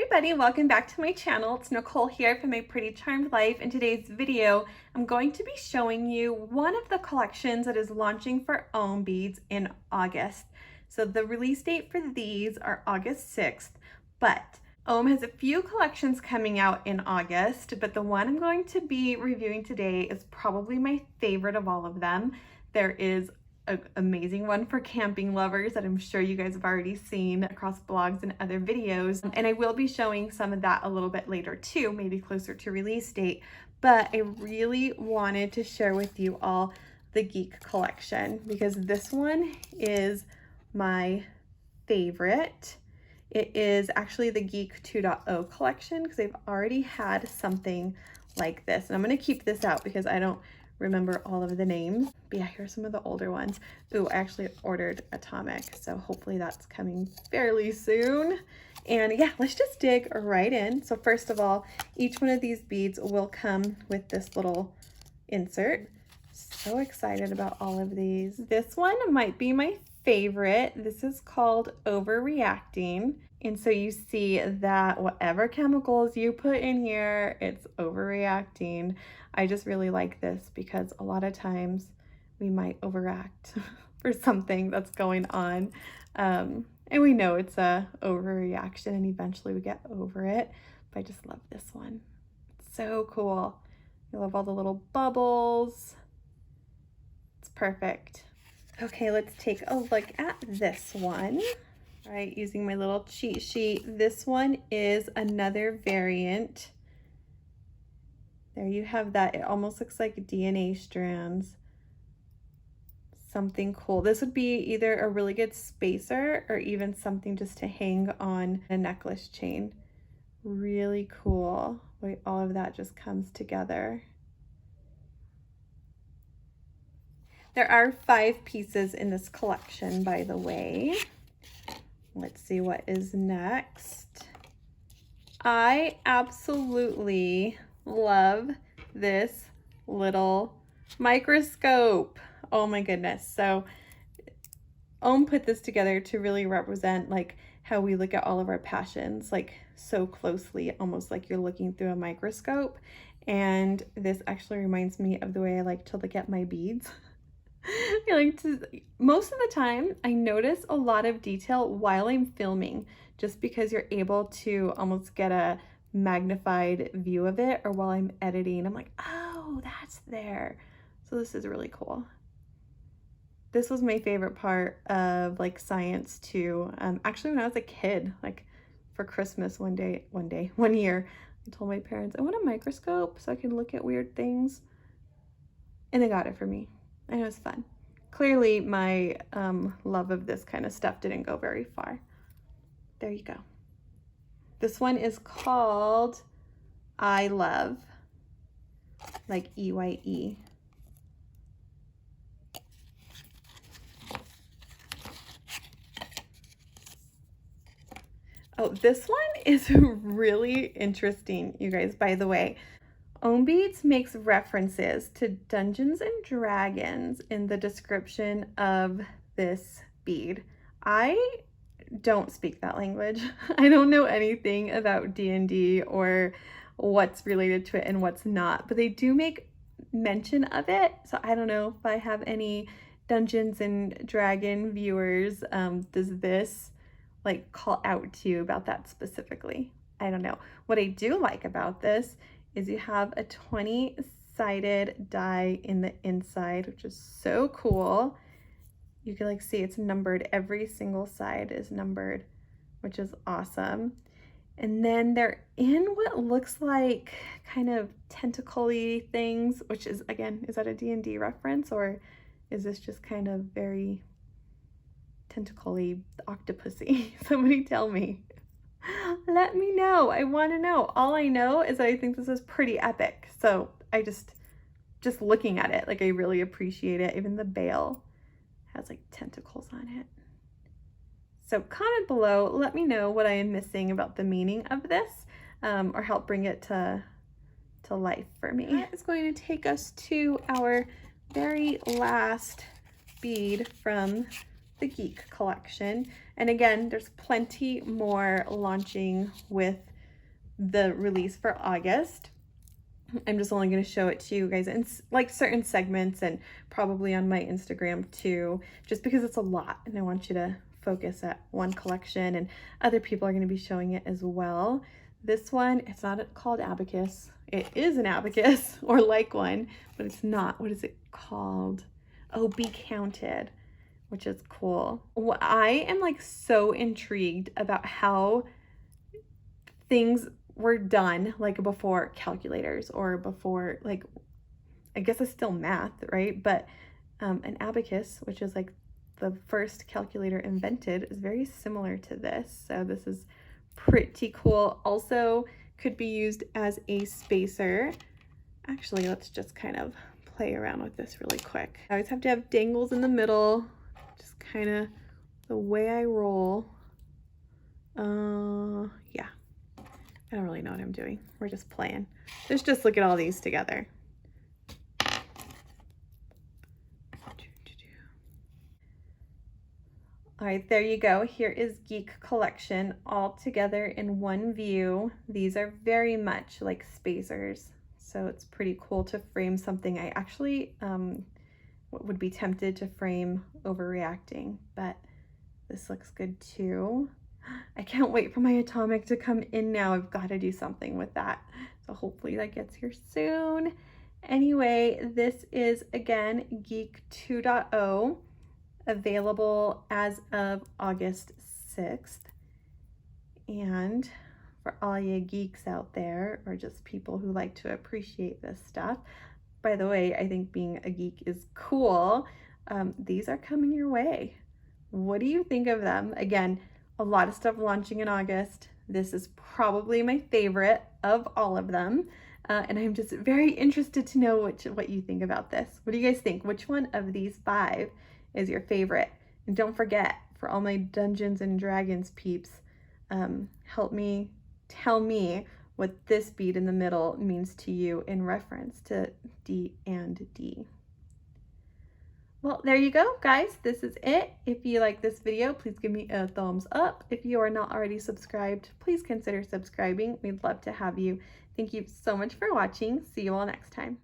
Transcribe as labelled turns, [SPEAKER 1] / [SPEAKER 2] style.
[SPEAKER 1] everybody, welcome back to my channel. It's Nicole here from My Pretty Charmed Life. In today's video, I'm going to be showing you one of the collections that is launching for Ohm Beads in August. So the release date for these are August 6th, but Ohm has a few collections coming out in August, but the one I'm going to be reviewing today is probably my favorite of all of them. There is an amazing one for camping lovers that I'm sure you guys have already seen across blogs and other videos. And I will be showing some of that a little bit later too, maybe closer to release date. But I really wanted to share with you all the Geek Collection because this one is my favorite. It is actually the Geek 2.0 collection because they've already had something like this. And I'm going to keep this out because I don't remember all of the names. But yeah, here's some of the older ones. Ooh, I actually ordered Atomic, so hopefully that's coming fairly soon. And yeah, let's just dig right in. So first of all, each one of these beads will come with this little insert. So excited about all of these. This one might be my favorite. This is called Overreacting. And so you see that whatever chemicals you put in here, it's overreacting. I just really like this because a lot of times we might overact for something that's going on. And we know it's a overreaction and eventually we get over it. But I just love this one. It's so cool. I love all the little bubbles. It's perfect. Okay, let's take a look at this one. All right, using my little cheat sheet. This one is another variant. There you have that. It almost looks like DNA strands. Something cool. This would be either a really good spacer or even something just to hang on a necklace chain. Really cool. Wait, all of that just comes together. There are 5 pieces in this collection, by the way. Let's see what is next. I absolutely love this little microscope. Oh my goodness. So Ohm put this together to really represent like how we look at all of our passions, like so closely, almost like you're looking through a microscope. And this actually reminds me of the way I like to look at my beads. Most of the time I notice a lot of detail while I'm filming, just because you're able to almost get a magnified view of it, or while I'm editing, I'm like, oh, that's there. So this is really cool. This was my favorite part of like science too. Actually, when I was a kid, like for Christmas one year, I told my parents I want a microscope so I can look at weird things, and they got it for me. And it was fun. Clearly, my love of this kind of stuff didn't go very far. There you go. This one is called I Love, like EYE. Oh, this one is really interesting, you guys, by the way. Ohm Beads makes references to Dungeons and Dragons in the description of this bead. I don't speak that language. I don't know anything about D&D or what's related to it and what's not, but they do make mention of it. So I don't know if I have any Dungeons and Dragon viewers. Does this like call out to you about that specifically? I don't know. What I do like about this is you have a 20-sided die in the inside, which is so cool. You can like see it's numbered. Every single side is numbered, which is awesome. And then they're in what looks like kind of tentacle-y things, which is, again, is that a D&D reference, or is this just kind of very tentacle-y, octopusy? Somebody tell me. Let me know. I want to know. All I know is that I think this is pretty epic. So I just looking at it, like I really appreciate it. Even the bail has like tentacles on it. So comment below, let me know what I am missing about the meaning of this, or help bring it to life for me. That is going to take us to our very last bead from the Geek Collection. And again, there's plenty more launching with the release for August. I'm just only going to show it to you guys in like certain segments and probably on my Instagram too, just because it's a lot and I want you to focus at one collection, and other people are going to be showing it as well. This one, it's not called abacus. It is an abacus or like one, but it's not. What is it called? Oh, Be Counted, which is cool. Well, I am like so intrigued about how things were done like before calculators or before, like, I guess it's still math, right? But an abacus, which is like the first calculator invented, is very similar to this. So this is pretty cool. Also could be used as a spacer. Actually, let's just kind of play around with this really quick. I always have to have dangles in the middle, just kind of the way I roll. Yeah, I don't really know what I'm doing. We're just playing. Let's just look at all these together. All right, there you go. Here is Geek Collection all together in one view. These are very much like spacers, so it's pretty cool to frame something. I actually would be tempted to frame overreacting, but this looks good too. I can't wait for my atomic to come in now. I've got to do something with that. So hopefully that gets here soon. Anyway, this is again Geek 2.0, available as of August 6th. And for all you geeks out there, or just people who like to appreciate this stuff, by the way, I think being a geek is cool. These are coming your way. What do you think of them? Again, a lot of stuff launching in August. This is probably my favorite of all of them. And I'm just very interested to know what you think about this. What do you guys think? Which one of these 5 is your favorite? And don't forget, for all my Dungeons and Dragons peeps, help me tell me what this bead in the middle means to you in reference to D and D. Well, there you go, guys. This is it. If you like this video, please give me a thumbs up. If you are not already subscribed, please consider subscribing. We'd love to have you. Thank you so much for watching. See you all next time.